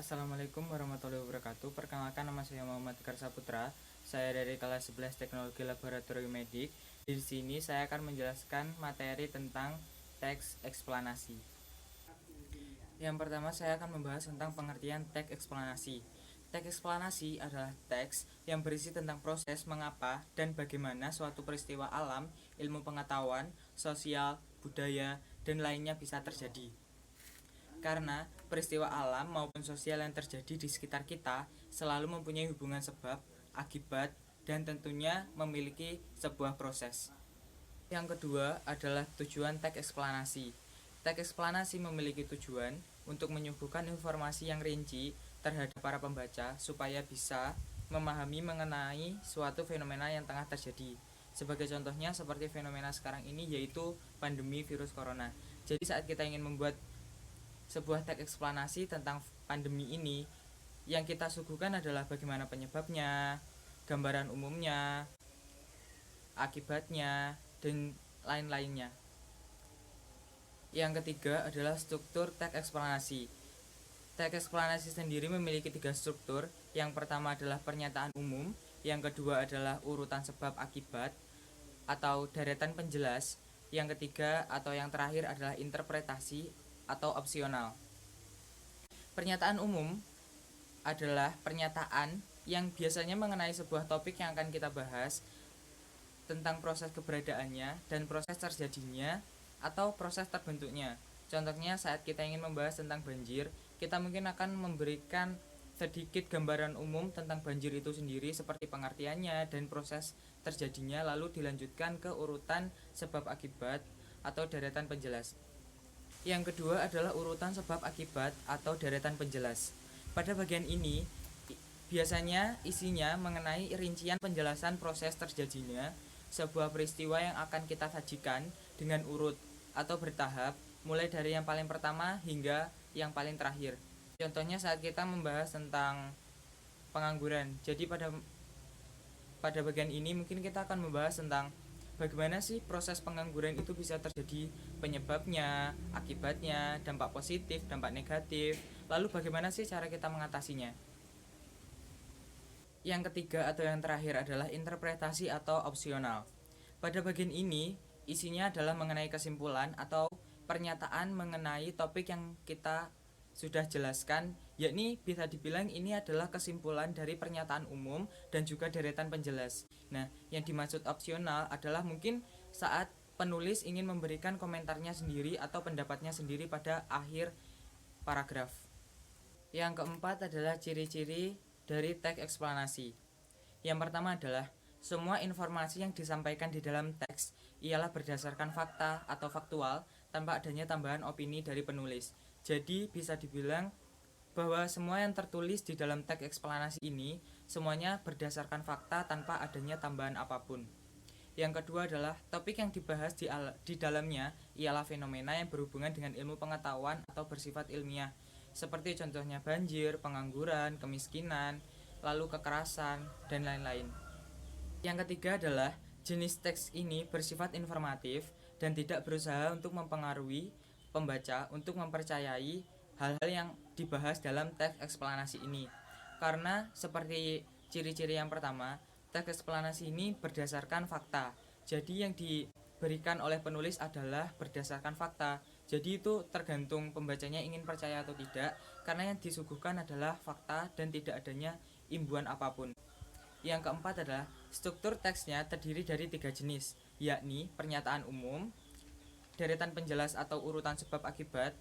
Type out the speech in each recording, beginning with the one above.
Assalamualaikum warahmatullahi wabarakatuh. Perkenalkan, nama saya Muhammad Karsa Putra. Saya dari kelas 11 Teknologi Laboratorium Medik. Di sini saya akan menjelaskan materi tentang teks eksplanasi. Yang pertama, saya akan membahas tentang pengertian teks eksplanasi. Teks eksplanasi adalah teks yang berisi tentang proses mengapa dan bagaimana suatu peristiwa alam, ilmu pengetahuan, sosial, budaya, dan lainnya bisa terjadi. Karena peristiwa alam maupun sosial yang terjadi di sekitar kita selalu mempunyai hubungan sebab, akibat, dan tentunya memiliki sebuah proses. Yang kedua adalah tujuan teks eksplanasi. Teks eksplanasi memiliki tujuan untuk menyuguhkan informasi yang rinci terhadap para pembaca supaya bisa memahami mengenai suatu fenomena yang tengah terjadi. Sebagai contohnya seperti fenomena sekarang ini, yaitu pandemi virus corona. Jadi saat kita ingin membuat sebuah teks eksplanasi tentang pandemi ini, yang kita suguhkan adalah bagaimana penyebabnya, gambaran umumnya, akibatnya, dan lain-lainnya. Yang ketiga adalah struktur teks eksplanasi. Teks eksplanasi sendiri memiliki 3 struktur. Yang pertama adalah pernyataan umum, yang kedua adalah urutan sebab akibat atau deretan penjelas, yang ketiga atau yang terakhir adalah interpretasi atau opsional. Pernyataan umum adalah pernyataan yang biasanya mengenai sebuah topik yang akan kita bahas, tentang proses keberadaannya dan proses terjadinya atau proses terbentuknya. Contohnya saat kita ingin membahas tentang banjir, kita mungkin akan memberikan sedikit gambaran umum tentang banjir itu sendiri seperti pengertiannya dan proses terjadinya, lalu dilanjutkan ke urutan sebab akibat atau deretan penjelas. Yang kedua adalah urutan sebab akibat atau deretan penjelas. Pada bagian ini biasanya isinya mengenai rincian penjelasan proses terjadinya sebuah peristiwa yang akan kita sajikan dengan urut atau bertahap, mulai dari yang paling pertama hingga yang paling terakhir. Contohnya saat kita membahas tentang pengangguran. Jadi pada bagian ini mungkin kita akan membahas tentang bagaimana sih proses pengangguran itu bisa terjadi, penyebabnya, akibatnya, dampak positif, dampak negatif, lalu bagaimana sih cara kita mengatasinya. Yang ketiga atau yang terakhir adalah interpretasi atau opsional. Pada bagian ini isinya adalah mengenai kesimpulan atau pernyataan mengenai topik yang kita sudah jelaskan, yakni bisa dibilang ini adalah kesimpulan dari pernyataan umum dan juga deretan penjelas. Nah, yang dimaksud opsional adalah mungkin saat penulis ingin memberikan komentarnya sendiri atau pendapatnya sendiri pada akhir paragraf. Yang keempat adalah ciri-ciri dari teks eksplanasi. Yang pertama adalah semua informasi yang disampaikan di dalam teks ialah berdasarkan fakta atau faktual tanpa adanya tambahan opini dari penulis. Jadi bisa dibilang bahwa semua yang tertulis di dalam teks eksplanasi ini semuanya berdasarkan fakta tanpa adanya tambahan apapun. Yang kedua adalah topik yang dibahas di dalamnya ialah fenomena yang berhubungan dengan ilmu pengetahuan atau bersifat ilmiah, seperti contohnya banjir, pengangguran, kemiskinan, lalu kekerasan, dan lain-lain. Yang ketiga adalah jenis teks ini bersifat informatif dan tidak berusaha untuk mempengaruhi pembaca untuk mempercayai hal-hal yang dibahas dalam teks eksplanasi ini. Karena seperti ciri-ciri yang pertama, teks eksplanasi ini berdasarkan fakta. Jadi yang diberikan oleh penulis adalah berdasarkan fakta. Jadi itu tergantung pembacanya ingin percaya atau tidak, karena yang disuguhkan adalah fakta dan tidak adanya imbuhan apapun. Yang keempat adalah struktur teksnya terdiri dari 3 jenis, yakni pernyataan umum, deretan penjelas atau urutan sebab akibat,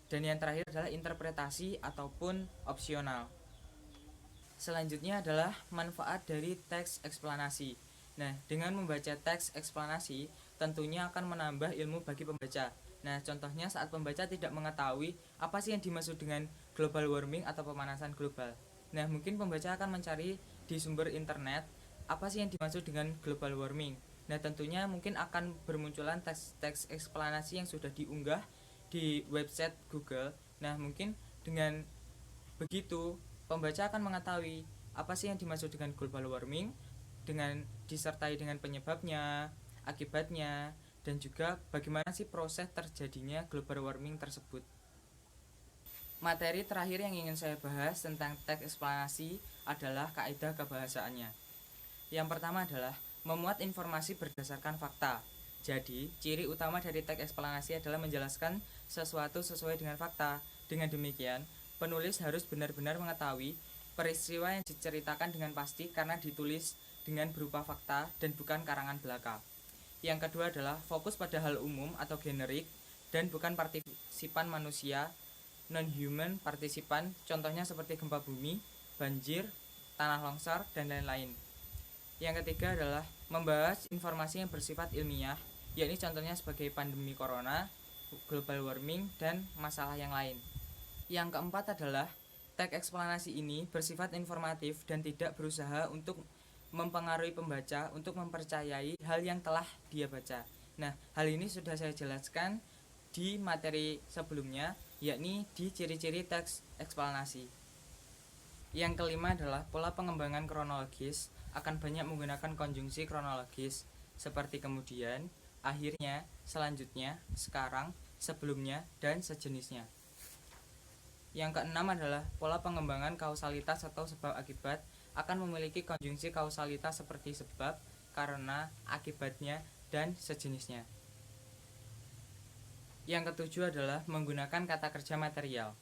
dan yang terakhir adalah interpretasi ataupun opsional. Selanjutnya adalah manfaat dari teks eksplanasi. Nah, dengan membaca teks eksplanasi tentunya akan menambah ilmu bagi pembaca. Nah, contohnya saat pembaca tidak mengetahui apa sih yang dimaksud dengan global warming atau pemanasan global. Nah, mungkin pembaca akan mencari di sumber internet apa sih yang dimaksud dengan global warming. Nah, tentunya mungkin akan bermunculan teks eksplanasi yang sudah diunggah di website Google. Nah, mungkin dengan begitu pembaca akan mengetahui apa sih yang dimaksud dengan global warming, dengan disertai dengan penyebabnya, akibatnya, dan juga bagaimana sih proses terjadinya global warming tersebut. Materi terakhir yang ingin saya bahas tentang teks eksplanasi adalah kaidah kebahasaannya. Yang pertama adalah memuat informasi berdasarkan fakta. Jadi, ciri utama dari teks eksplanasi adalah menjelaskan sesuatu sesuai dengan fakta. Dengan demikian, penulis harus benar-benar mengetahui peristiwa yang diceritakan dengan pasti karena ditulis dengan berupa fakta dan bukan karangan belaka. Yang kedua adalah fokus pada hal umum atau generik dan bukan partisipan manusia, non-human partisipan, contohnya seperti gempa bumi, banjir, tanah longsor, dan lain-lain. Yang ketiga adalah membahas informasi yang bersifat ilmiah, yakni contohnya sebagai pandemi corona, global warming, dan masalah yang lain. Yang keempat adalah teks eksplanasi ini bersifat informatif dan tidak berusaha untuk mempengaruhi pembaca untuk mempercayai hal yang telah dia baca. Nah, hal ini sudah saya jelaskan di materi sebelumnya, yakni di ciri-ciri teks eksplanasi. Yang kelima adalah pola pengembangan kronologis akan banyak menggunakan konjungsi kronologis seperti kemudian, akhirnya, selanjutnya, sekarang, sebelumnya, dan sejenisnya. Yang keenam adalah pola pengembangan kausalitas atau sebab akibat akan memiliki konjungsi kausalitas seperti sebab, karena, akibatnya, dan sejenisnya. Yang ketujuh adalah menggunakan kata kerja material.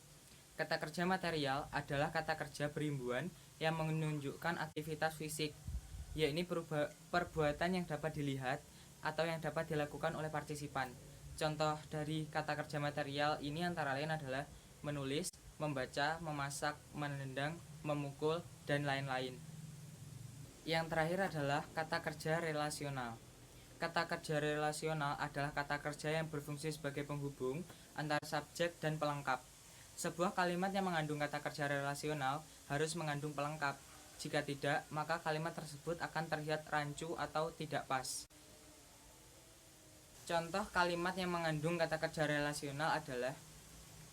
Kata kerja material adalah kata kerja berimbuhan yang menunjukkan aktivitas fisik, yakni perbuatan yang dapat dilihat atau yang dapat dilakukan oleh partisipan. Contoh dari kata kerja material ini antara lain adalah menulis, membaca, memasak, menendang, memukul, dan lain-lain. Yang terakhir adalah kata kerja relasional. Kata kerja relasional adalah kata kerja yang berfungsi sebagai penghubung antara subjek dan pelengkap. Sebuah kalimat yang mengandung kata kerja relasional harus mengandung pelengkap. Jika tidak, maka kalimat tersebut akan terlihat rancu atau tidak pas. Contoh kalimat yang mengandung kata kerja relasional adalah,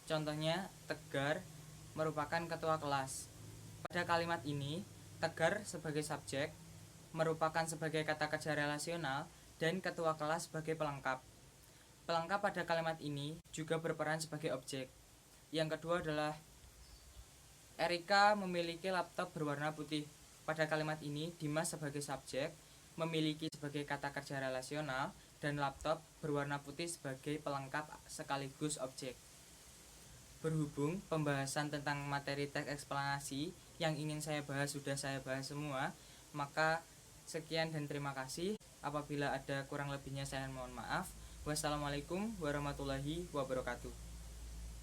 contohnya, Tegar merupakan ketua kelas. Pada kalimat ini, Tegar sebagai subjek merupakan sebagai kata kerja relasional dan ketua kelas sebagai pelengkap. Pelengkap pada kalimat ini juga berperan sebagai objek. Yang kedua adalah Erika memiliki laptop berwarna putih. Pada kalimat ini, Dimas sebagai subjek memiliki sebagai kata kerja relasional dan laptop berwarna putih sebagai pelengkap sekaligus objek. Berhubung pembahasan tentang materi teks eksplanasi yang ingin saya bahas sudah saya bahas semua, maka sekian dan terima kasih. Apabila ada kurang lebihnya saya mohon maaf. Wassalamualaikum warahmatullahi wabarakatuh.